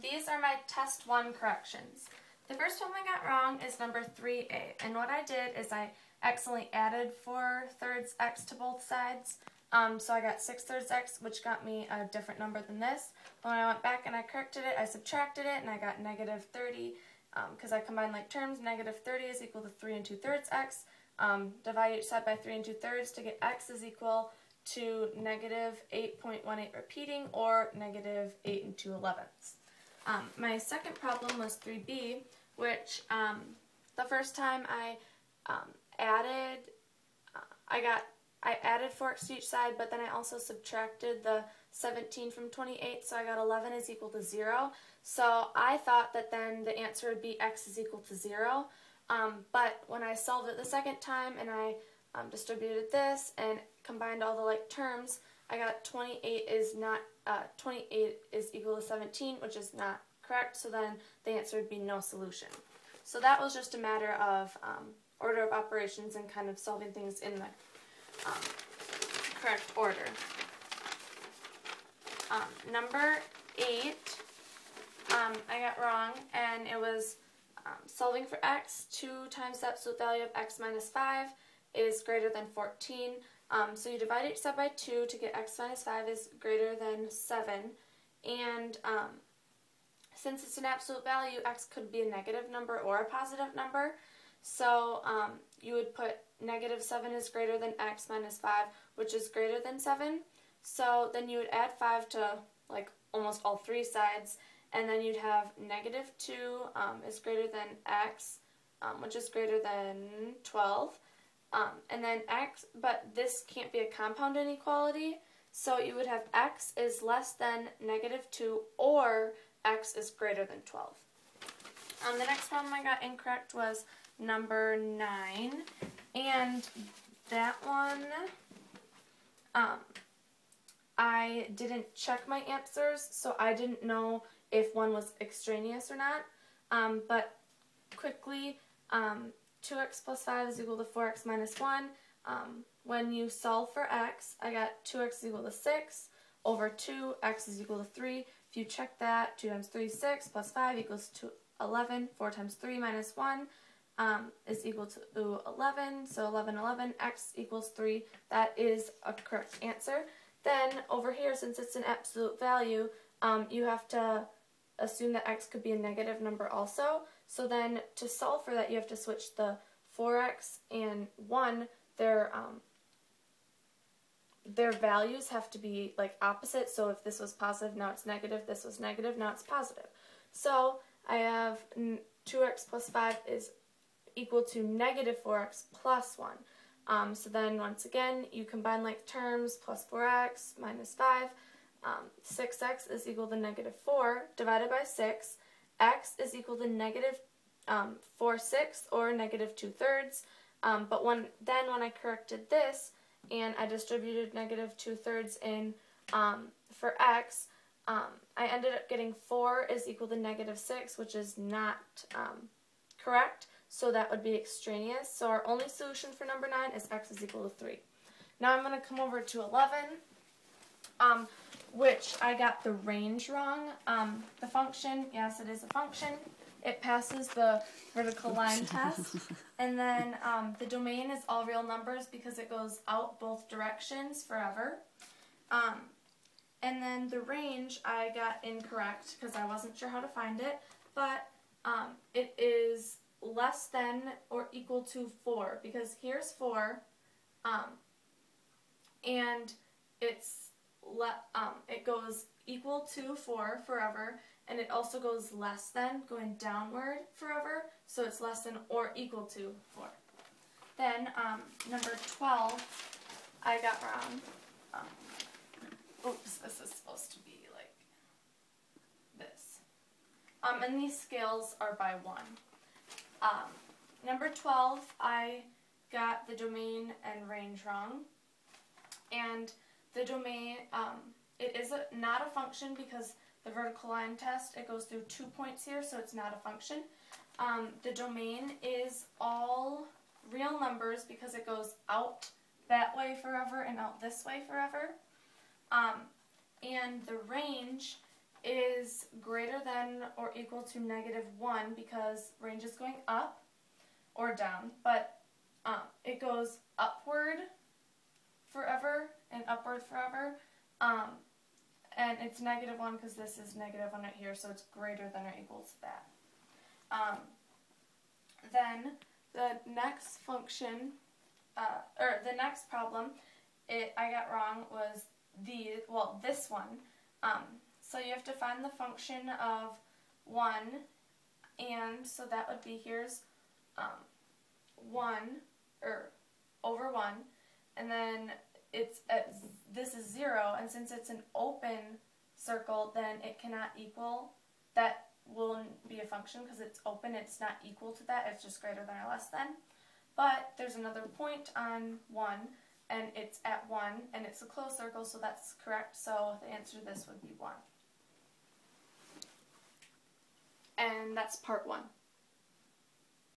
These are my test 1 corrections. The first one I got wrong is number 3a, and what I did is I accidentally added 4/3 x to both sides, so I got 6/3 x, which got me a different number than this. When I went back and I corrected it, I subtracted it, and I got negative 30, because I combined like terms. Negative 30 is equal to 3 2/3 x. Divide each side by 3 2/3 to get x is equal to negative 8.18 repeating, or negative 8 2/11. My second problem was 3b, which the first time I added 4x to each side, but then I also subtracted the 17 from 28, so I got 11 is equal to 0. So I thought that then the answer would be x is equal to 0, but when I solved it the second time and I distributed this and combined all the like terms, I got 28 is equal to 17, which is not correct, so then the answer would be no solution. So that was just a matter of order of operations and kind of solving things in the correct order. Number 8, I got wrong, and it was solving for x. 2 times the absolute value of x minus 5 is greater than 14. So you divide each side by 2 to get x minus 5 is greater than 7. And since it's an absolute value, x could be a negative number or a positive number. So you would put negative 7 is greater than x minus 5, which is greater than 7. So then you would add 5 to like almost all three sides, and then you'd have negative 2 is greater than x, which is greater than 12. And then x, but this can't be a compound inequality, so you would have x is less than negative 2 or x is greater than 12. The next one I got incorrect was number 9, and that one I didn't check my answers, so I didn't know if one was extraneous or not, but quickly, 2x plus 5 is equal to 4x minus 1. When you solve for x, I got 2x is equal to 6 over 2, x is equal to 3. If you check that, 2 times 3 is 6, plus 5 equals 11. 4 times 3 minus 1 is equal to 11, so 11, x equals 3. That is a correct answer. Then over here, since it's an absolute value, you have to assume that x could be a negative number also. So then to solve for that, you have to switch the 4x and 1. Their values have to be like opposite. So if this was positive, now it's negative. This was negative, now it's positive. So I have 2x plus 5 is equal to negative 4x plus 1. So then once again, you combine like terms, plus 4x minus 5. 6x is equal to negative 4 divided by 6. X is equal to negative 4/6 or negative 2/3. But when I corrected this and I distributed negative 2/3 in for x, I ended up getting 4 is equal to negative 6, which is not correct. So that would be extraneous. So our only solution for number 9 is x is equal to 3. Now I'm going to come over to 11, which I got the range wrong. The function, yes, it is a function. It passes the vertical line test. And then the domain is all real numbers because it goes out both directions forever. And then the range I got incorrect because I wasn't sure how to find it, but it is less than or equal to 4, because here's 4, and it goes equal to 4 forever, and it also goes less than, going downward forever, so it's less than or equal to 4. Then number 12 I got wrong. Oops, this is supposed to be like this. And these scales are by 1. Number 12, I got the domain and range wrong. And the domain, it is not a function because the vertical line test, it goes through 2 points here, so it's not a function. The domain is all real numbers because it goes out that way forever and out this way forever. And the range is greater than or equal to -1 because range is going up or down, but it goes upward forever and upward forever, and it's -1 because this is -1 right here, so it's greater than or equal to that. Then the next function, or the next problem, I got wrong was this one. So you have to find the function of 1, and so that would be, here's 1, or over 1, and then this is 0, and since it's an open circle, then it cannot equal, that won't be a function because it's open, it's not equal to that, it's just greater than or less than. But there's another point on 1, and it's at 1, and it's a closed circle, so that's correct, so the answer to this would be 1. And that's part 1.